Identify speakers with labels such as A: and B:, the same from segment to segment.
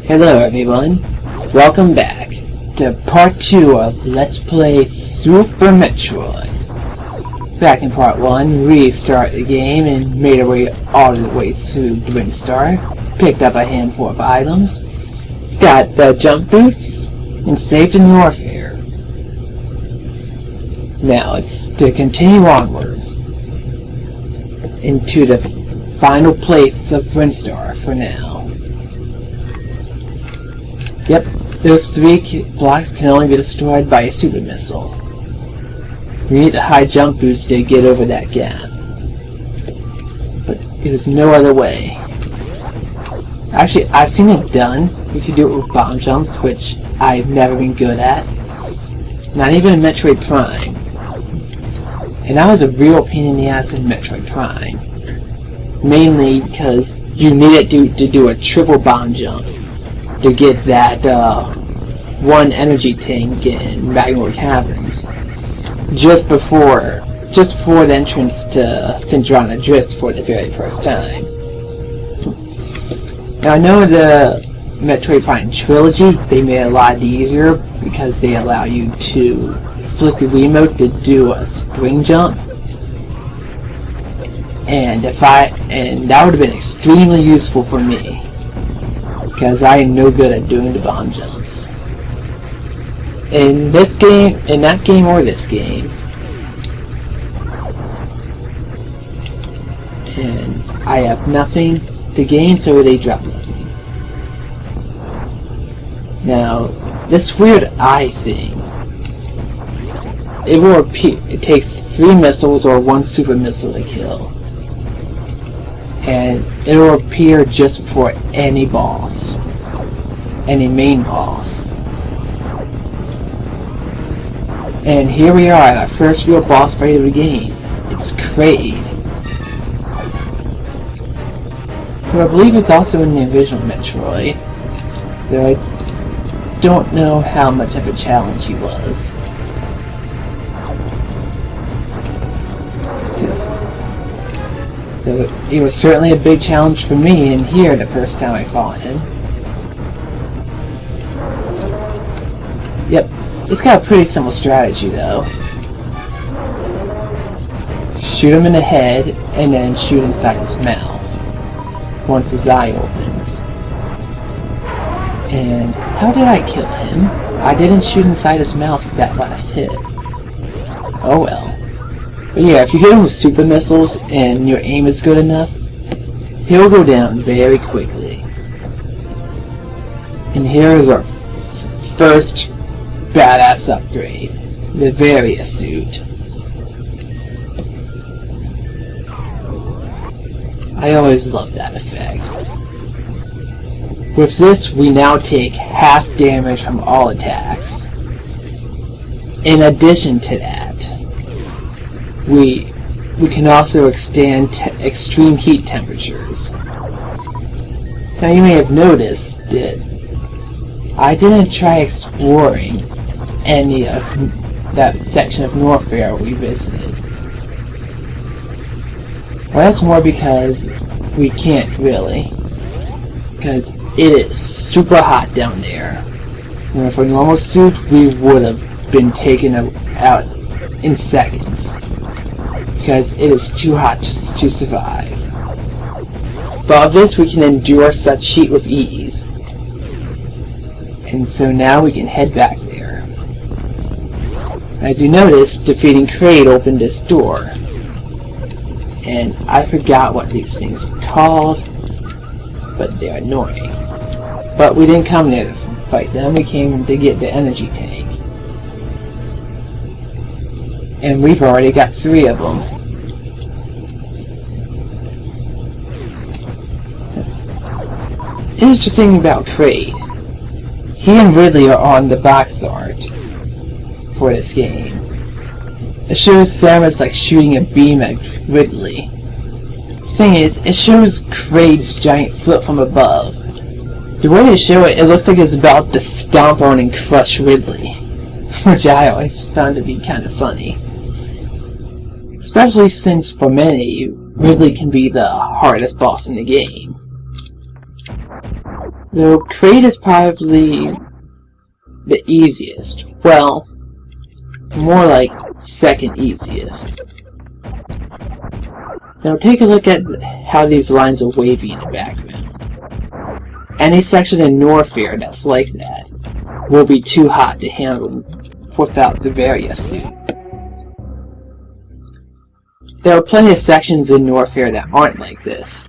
A: Hello everyone, welcome back to part 2 of Let's Play Super Metroid. Back in part 1, we started the game and made our way all the way through Brinstar, picked up a handful of items, got the jump boots, and saved in Norfair. Now it's to continue onwards into the final place of Brinstar for now. Yep, those 3 blocks can only be destroyed by a super missile. We need a high jump boost to get over that gap. But there's no other way. Actually, I've seen it done. You can do it with bomb jumps, which I've never been good at. Not even in Metroid Prime. And that was a real pain in the ass in Metroid Prime. Mainly because you needed to do a triple bomb jump to get that one energy tank in Magma Caverns just before the entrance to Findrana Drifts for the very first time. Now I know the Metroid Prime trilogy, they made it a lot easier because they allow you to flick the Wiimote to do a spring jump, and that would have been extremely useful for me, because I am no good at doing the bomb jumps. In that game or this game. And I have nothing to gain, so they drop nothing. Now, this weird eye thing, it takes 3 missiles or 1 super missile to kill. And it will appear just before any boss, any main boss. And here we are at our first real boss fight of the game. It's Kraid, who I believe is also in the original Metroid, though I don't know how much of a challenge he was. It was certainly a big challenge for me in here the first time I fought him. Yep, it's got a pretty simple strategy though. Shoot him in the head and then shoot inside his mouth once his eye opens. And how did I kill him? I didn't shoot inside his mouth with that last hit. Oh well. But yeah, if you hit him with super missiles and your aim is good enough, he'll go down very quickly. And here is our first badass upgrade, the Varia Suit. I always loved that effect. With this, we now take half damage from all attacks. In addition to that, we can also extend extreme heat temperatures. Now you may have noticed that I didn't try exploring any of that section of Norfair we visited. Well, that's more because we can't really, because it is super hot down there. And for a normal suit, we would have been taken out in seconds, because it is too hot to survive. But of this we can endure such heat with ease. And so now we can head back there. As you notice, defeating Kraid opened this door. And I forgot what these things are called, but they're annoying. But we didn't come there to fight them, we came to get the energy tank. And we've already got 3 of them. Interesting about Kraid, he and Ridley are on the box art for this game. It shows Samus like shooting a beam at Ridley. The thing is, it shows Kraid's giant foot from above. The way they show it, it looks like it's about to stomp on and crush Ridley, which I always found to be kind of funny. Especially since, for many, Ridley can be the hardest boss in the game. Though Kraid is probably the easiest. Well, more like second easiest. Now take a look at how these lines are wavy in the background. Any section in Norfair that's like that will be too hot to handle without the Varia Suit. There are plenty of sections in Norfair that aren't like this,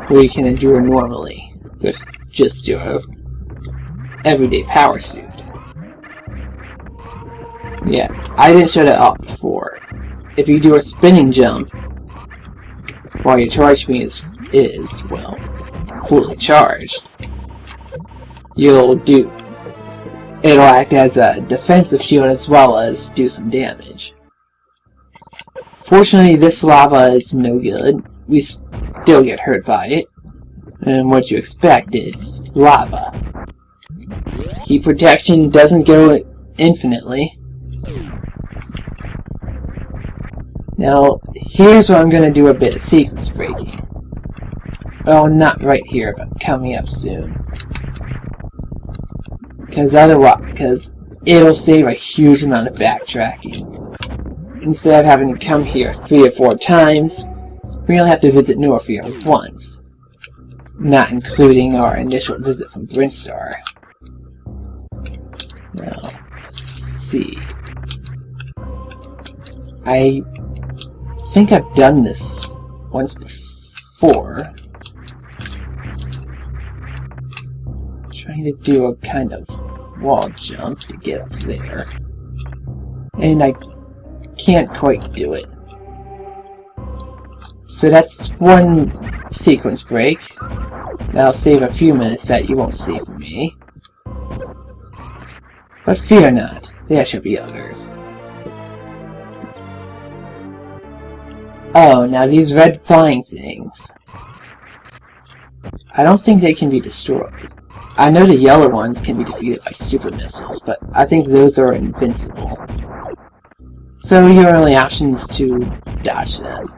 A: where you can endure normally with just your everyday power suit. Yeah, I didn't show that off before. If you do a spinning jump while your charge beam is, well, fully charged, it'll act as a defensive shield as well as do some damage. Fortunately, this lava is no good. We still get hurt by it. And what you expect is lava. Heat protection doesn't go infinitely. Now, here's where I'm going to do a bit of sequence breaking. Oh, not right here, but coming up soon. Because it'll save a huge amount of backtracking. Instead of having to come here 3 or 4 times, we only have to visit Norfair once. Not including our initial visit from Brinstar. Now, let's see. I think I've done this once before. Trying to do a kind of wall jump to get up there. And I can't quite do it. So that's one sequence break. That'll save a few minutes that you won't see from me. But fear not, there shall be others. Oh, now these red flying things. I don't think they can be destroyed. I know the yellow ones can be defeated by super missiles, but I think those are invincible. So your only option is to dodge them.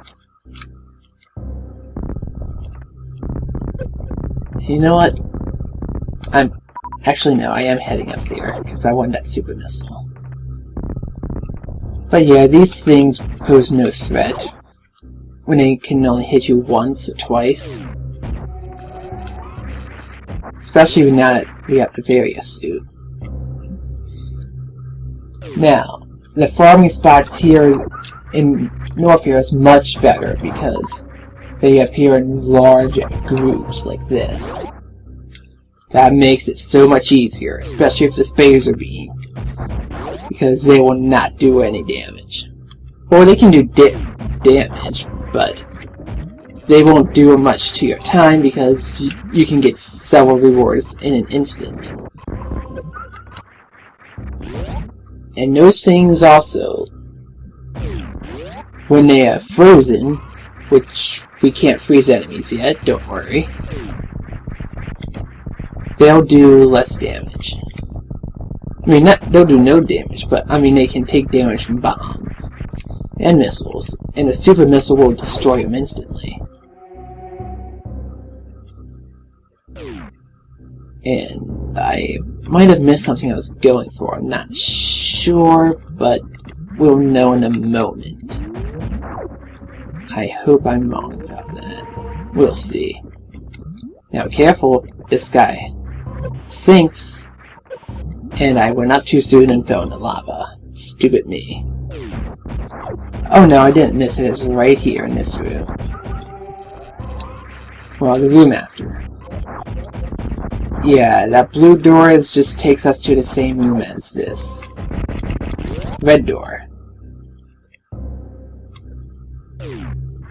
A: You know what? Actually, no, I am heading up there, because I want that super missile. But yeah, these things pose no threat, when they can only hit you once or twice. Especially now that we have the Varia Suit. Now, the farming spots here in Norfair is much better, because they appear in large groups like this. That makes it so much easier, especially if the spades are being, because they will not do any damage. Or they can do damage, but they won't do much to your time because you can get several rewards in an instant. And those things also, when they are frozen, which we can't freeze enemies yet, don't worry, they'll do less damage. I mean, they'll do no damage, but I mean they can take damage from bombs and missiles, and a super missile will destroy them instantly. And I might have missed something I was going for, I'm not sure, but we'll know in a moment. I hope I'm wrong about that. We'll see. Now careful, this guy sinks, and I went up too soon and fell in the lava. Stupid me. Oh no, I didn't miss it, it's right here in this room. Well, the room after. Yeah, that blue door just takes us to the same room as this red door.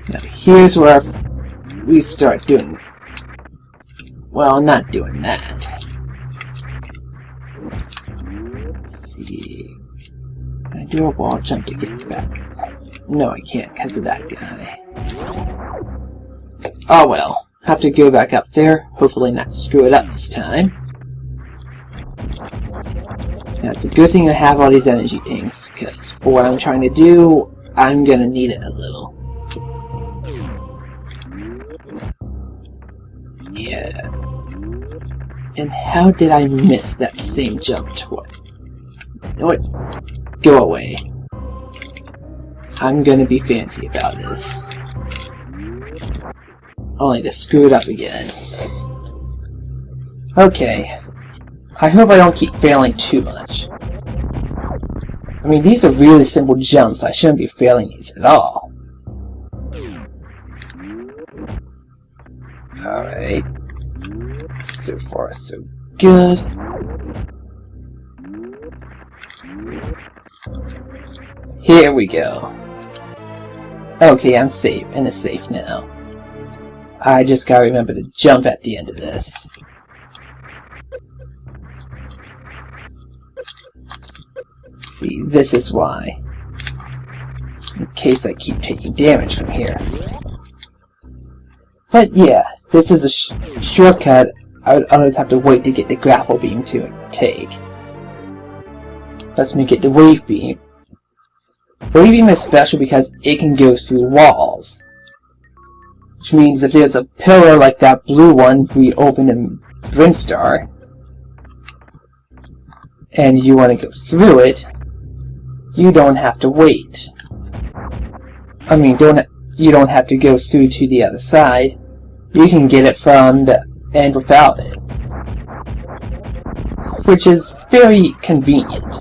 A: Now here's where we start doing, well, not doing that. Let's see, can I do a wall jump to get back? No, I can't because of that guy. Oh well, have to go back up there, hopefully not screw it up this time. Now it's a good thing I have all these energy tanks, because for what I'm trying to do, I'm gonna need it a little. Yeah. And how did I miss that same jump twice? You know what? Go away. I'm gonna be fancy about this. Only to screw it up again. Okay. I hope I don't keep failing too much. I mean, these are really simple jumps. I shouldn't be failing these at all. Alright. So far, so good. Here we go. Okay, I'm safe, and it's safe now. I just gotta remember to jump at the end of this. See, this is why. In case I keep taking damage from here. But yeah, this is a shortcut I would otherwise have to wait to get the grapple beam to take. Let's make it the wave beam. Wave beam is special because it can go through walls. Which means if there's a pillar like that blue one we opened in Brinstar, and you want to go through it, you don't have to wait. I mean, you don't have to go through to the other side. You can get it from the end without it, which is very convenient.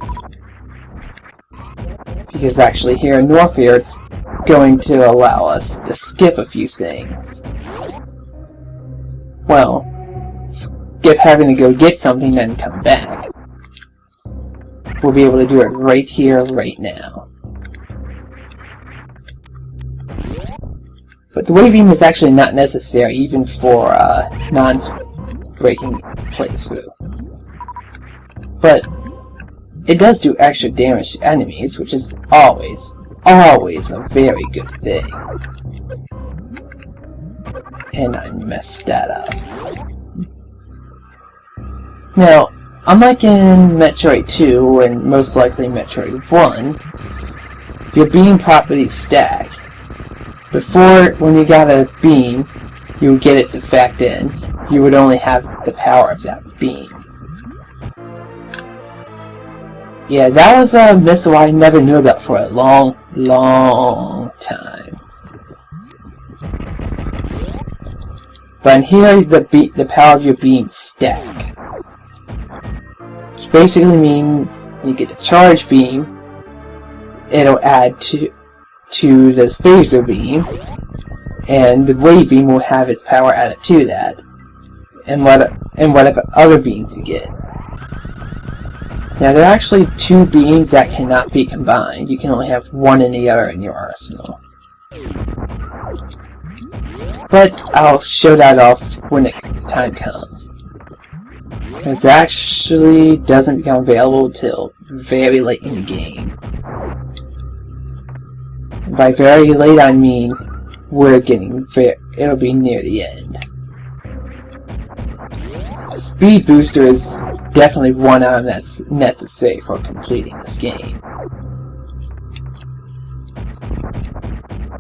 A: Because actually here in Norfair it's going to allow us to skip a few things. Well, skip having to go get something and then come back. We'll be able to do it right here, right now. But the wave beam is actually not necessary even for non-breaking playthrough. But it does do extra damage to enemies, which is always a very good thing. And I messed that up. Now, unlike in Metroid 2 and most likely Metroid 1, your beam properties stack. Before, when you got a beam, you would get its effect in. You would only have the power of that beam. Yeah, that was a missile I never knew about for a long time. But in here, the power of your beam stack. Which basically means you get a charge beam, it'll add to the spacer beam, and the wave beam will have its power added to that, and whatever other beams you get. Now there are actually two beams that cannot be combined. You can only have one and the other in your arsenal. But I'll show that off when the time comes. It actually doesn't become available until very late in the game. By very late I mean it'll be near the end. The speed booster is definitely one item that's necessary for completing this game.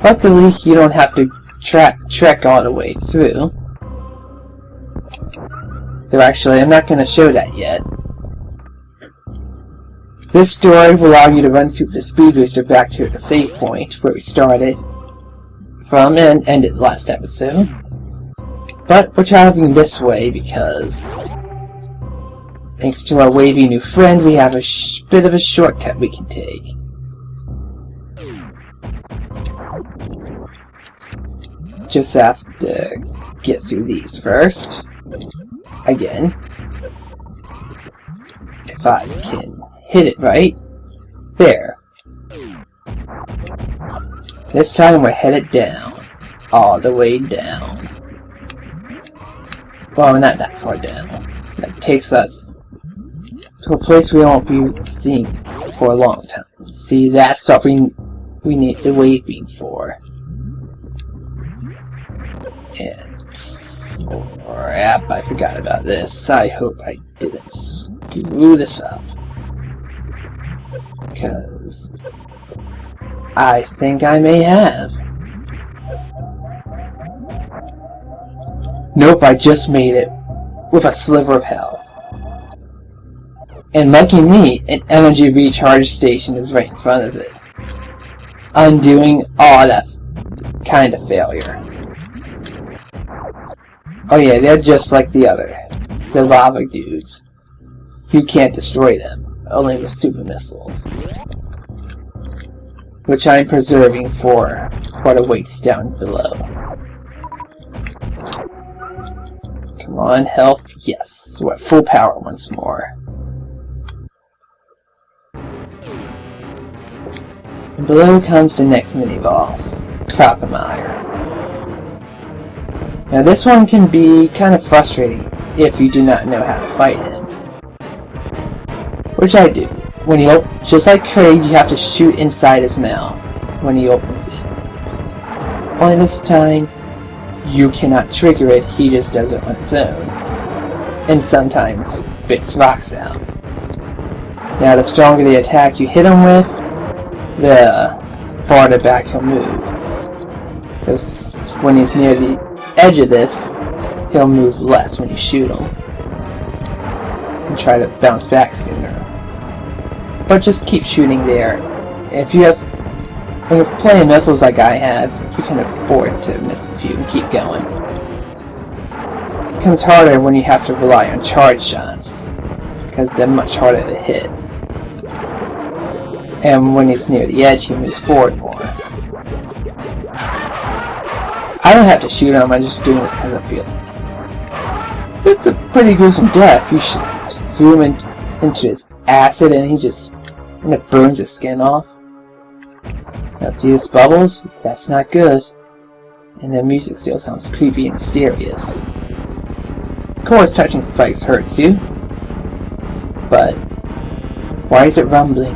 A: Luckily, you don't have to trek all the way through. Though actually, I'm not going to show that yet. This story will allow you to run through the speed booster back to the save point where we started from and ended last episode. But we're traveling this way because, thanks to our wavy new friend, we have a bit of a shortcut we can take. Just have to get through these first. Again. If I can hit it right. There. This time we're headed down. All the way down. Well, not that far down. That takes us to a place we won't be seeing for a long time. See, that's what we need the wave beam for. And crap, I forgot about this. I hope I didn't screw this up. Because I think I may have. Nope, I just made it with a sliver of health. And lucky me, an energy recharge station is right in front of it, undoing all that kind of failure. Oh yeah, they're just like the lava dudes. You can't destroy them, only with super missiles. Which I'm preserving for what awaits down below. Come on, health, yes, we're at full power once more. And below comes the next mini-boss, Crocomire. Now this one can be kind of frustrating if you do not know how to fight him. Which I do. When you just like Kraid, you have to shoot inside his mouth when he opens it. Only this time, you cannot trigger it, he just does it on his own. And sometimes spits rocks out. Now the stronger the attack you hit him with, the farther back he'll move. Because when he's near the edge of this, he'll move less when you shoot him. And try to bounce back sooner. But just keep shooting there. If you have, when you're playing missiles like I have, you can afford to miss a few and keep going. It becomes harder when you have to rely on charge shots, because they're much harder to hit. And when he's near the edge, he moves forward more. I don't have to shoot him, I'm just doing this because I feel it. So it's a pretty gruesome death. You should zoom into his acid and it burns his skin off. Now see this bubbles? That's not good. And the music still sounds creepy and mysterious. Of course touching spikes hurts you. But why is it rumbling?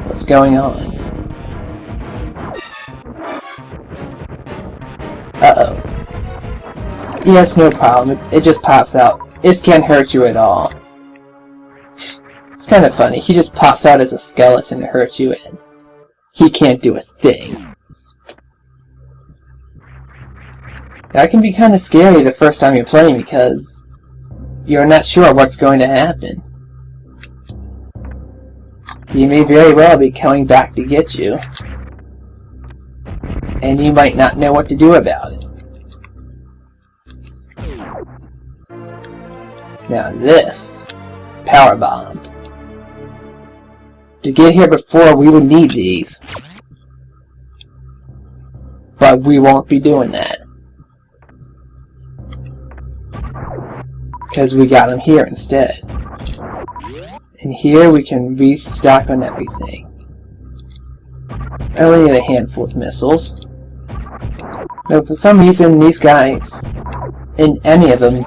A: What's going on? Uh-oh. Yes, no problem. It just pops out. It can't hurt you at all. It's kind of funny. He just pops out as a skeleton to hurt you, and he can't do a thing. That can be kind of scary the first time you're playing because you're not sure what's going to happen. He may very well be coming back to get you, and you might not know what to do about it. Now this, power bomb. To get here before, we would need these. But we won't be doing that. Because we got them here instead. And here we can restock on everything. I only need a handful of missiles. Now for some reason these guys, and any of them,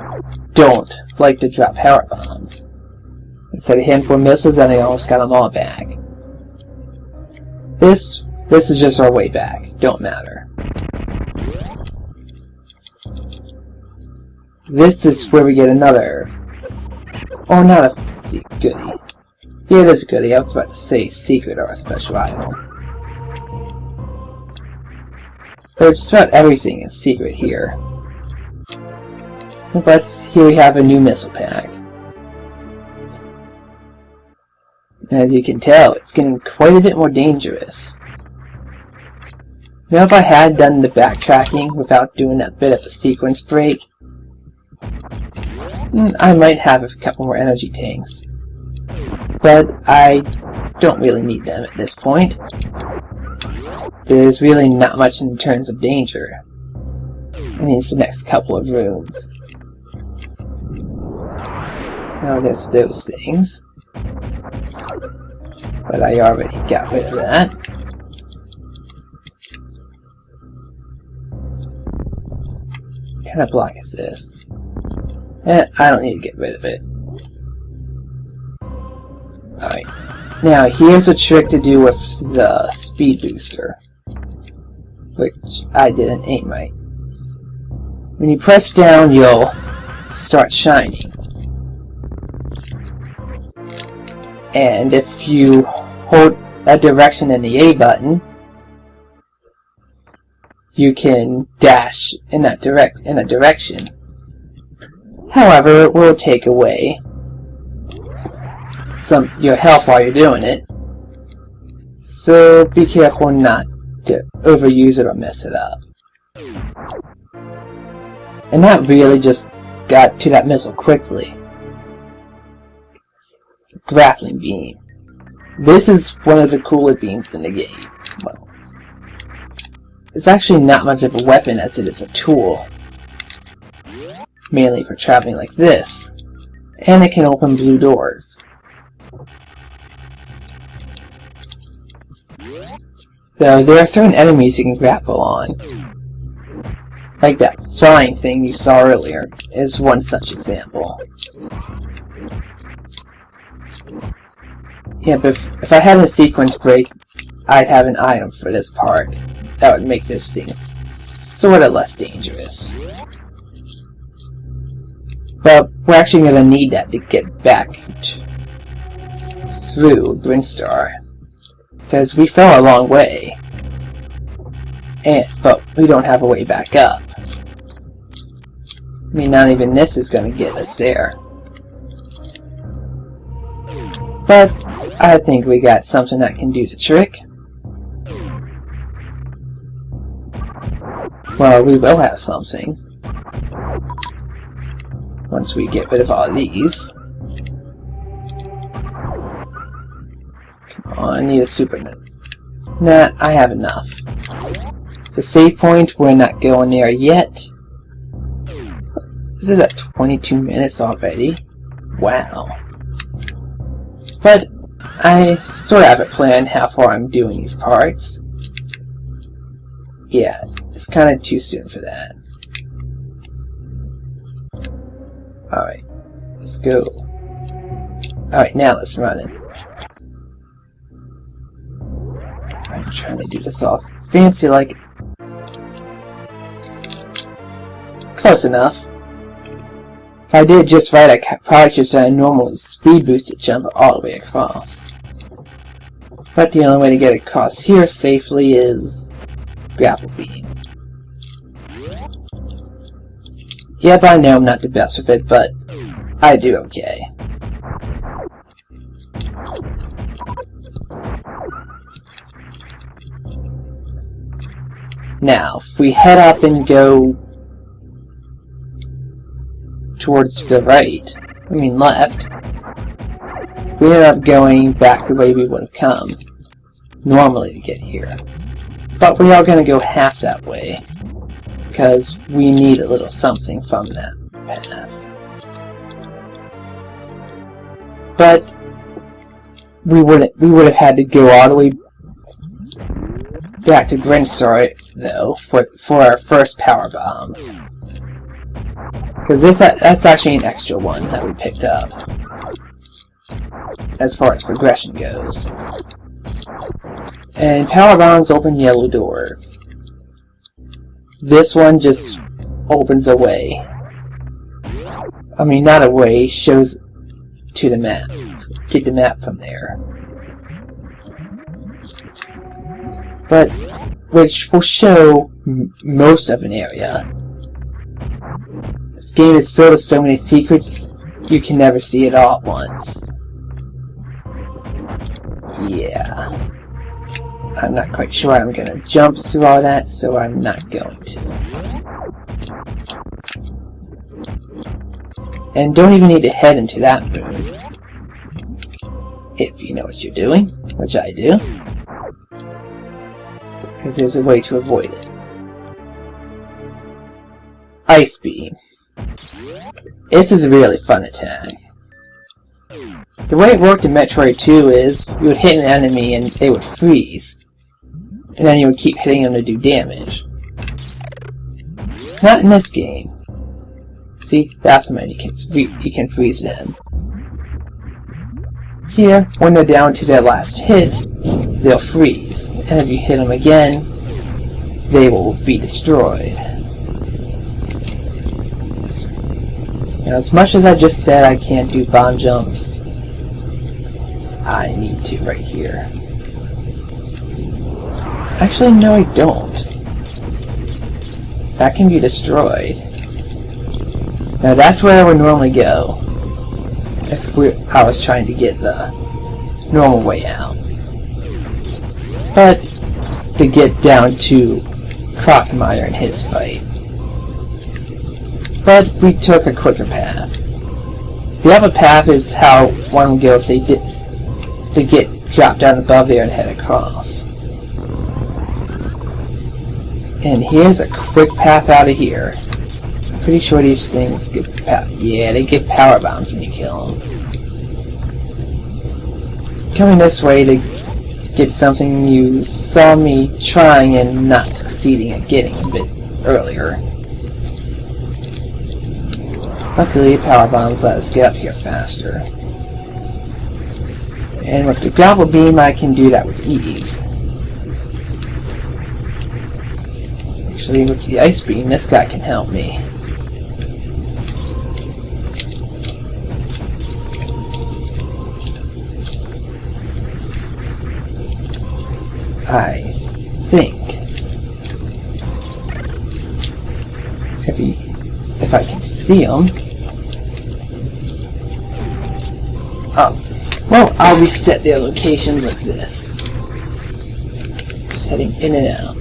A: don't like to drop power bombs. Instead a handful of missiles and they almost got them all back. This is just our way back. Don't matter. This is where we get another... Oh, not a goodie. Yeah, it is a goodie. I was about to say secret or a special item. But just about everything is secret here. But here we have a new missile pack. As you can tell, it's getting quite a bit more dangerous. Now if I had done the backtracking without doing that bit of a sequence break, I might have a couple more energy tanks. But I don't really need them at this point. There's really not much in terms of danger. I need the next couple of rooms. Now there's those things. But I already got rid of that. What kind of block is this? I don't need to get rid of it. Alright. Now here's a trick to do with the speed booster. Which I didn't aim right. When you press down, you'll start shining. And if you hold that direction in the A button, you can dash in that direction. However, it will take away your health while you're doing it. So be careful not to overuse it or mess it up. And that really just got to that missile quickly. Grappling beam. This is one of the cooler beams in the game. Well, it's actually not much of a weapon as it is a tool. Mainly for traveling like this. And it can open blue doors. Though there are certain enemies you can grapple on. Like that flying thing you saw earlier is one such example. Yeah, but if I had a sequence break, I'd have an item for this part. That would make those things sorta less dangerous. But we're actually going to need that to get back through Grinstar. Because we fell a long way. But we don't have a way back up. I mean, not even this is going to get us there. But I think we got something that can do the trick. Well, we will have something. Once we get rid of all of these. Come on, I need a superman. Nah, I have enough. It's a save point, we're not going there yet. This is at 22 minutes already. Wow. But I sort of have a plan how far I'm doing these parts. Yeah, it's kind of too soon for that. Alright, let's go. Alright, now let's run it. I'm trying to do this all fancy like. Close enough. If I did just right, I could probably just done a normal speed boosted jump all the way across. But the only way to get across here safely is grapple beam. Yep, I know I'm not the best with it, but I do okay. Now, if we head up and go towards the right, left, we end up going back the way we would have come normally to get here. But we are going to go half that way, because we need a little something from that path. But we would have had to go all the way back to Grinstar, though, for our first power bombs. Because that's actually an extra one that we picked up, as far as progression goes. And power bombs open yellow doors. This one just opens a way. I mean, not a way, shows to the map. Get the map from there. But, which will show most of an area. This game is filled with so many secrets, you can never see it all at once. Yeah. I'm not quite sure I'm going to jump through all that, so I'm not going to. And don't even need to head into that room. If you know what you're doing, which I do. Because there's a way to avoid it. Ice Beam. This is a really fun attack. The way it worked in Metroid 2 is, you would hit an enemy and they would freeze. And then you would keep hitting them to do damage. Not in this game. See, that's when you can freeze them. Here, when they're down to their last hit, they'll freeze. And if you hit them again, they will be destroyed. Now, as much as I just said I can't do bomb jumps, I need to right here. Actually, no, I don't. that can be destroyed. Now that's where I would normally go if I was trying to get the normal way out. But to get down to Crocmire and his fight. But we took a quicker path. The other path is how one would go if they did to get dropped down above there and head across. And here's a quick path out of here. I'm pretty sure these things give power. Yeah, they give power bombs when you kill them. Coming this way to get something you saw me trying and not succeeding at getting a bit earlier. Luckily, power bombs let us get up here faster. And with the grapple beam, I can do that with ease. Actually, with the ice beam, this guy can help me. I think if I can see him. Oh, well, I'll reset their locations like this. Just heading in and out.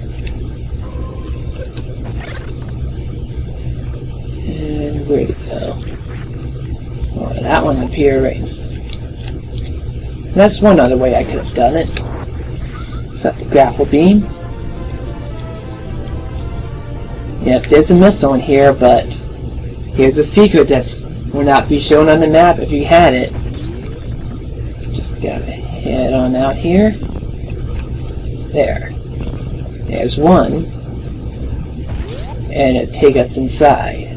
A: And where'd it go? Oh, that one appeared right. That's one other way I could have done it. Got the grapple beam. Yep, there's a missile in here, but here's a secret that will not be shown on the map if you had it. Just gotta head on out here. There. There's one. And it'll take us inside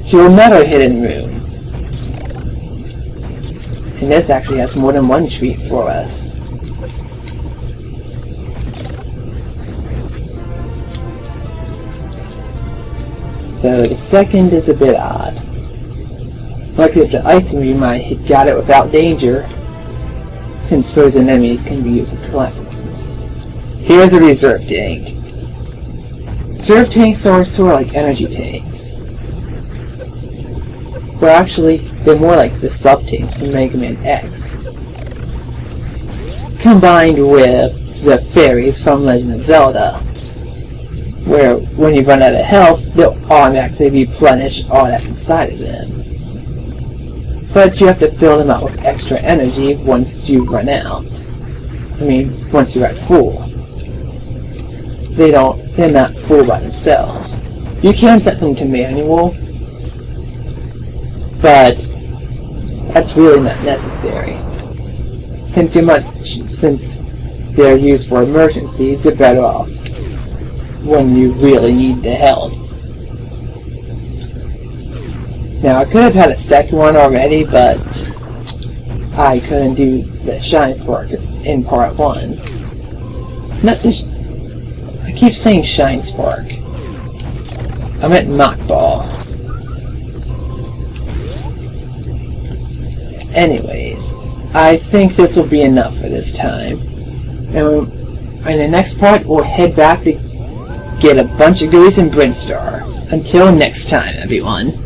A: to another hidden room. And this actually has more than one treat for us. Though the second is a bit odd. Luckily, if the icing beam might have got it without danger, since frozen enemies can be used as platforms. Here's a reserve tank. Reserve tanks are sort of like energy tanks. Well, actually, they're more like the sub-tanks from Mega Man X, combined with the fairies from Legend of Zelda, where when you run out of health, they'll automatically replenish all that's inside of them. But you have to fill them out with extra energy once you run out. I mean, once you're at full. They're not full by themselves. You can set them to manual, but that's really not necessary. Since they're used for emergencies, you're better off when you really need the help. Now, I could have had a second one already, but I couldn't do the Shine Spark in part 1. I keep saying Shine Spark. I meant Mach Ball. Anyways, I think this will be enough for this time. And in the next part, we'll head back to get a bunch of goodies in Brinstar. Until next time, everyone.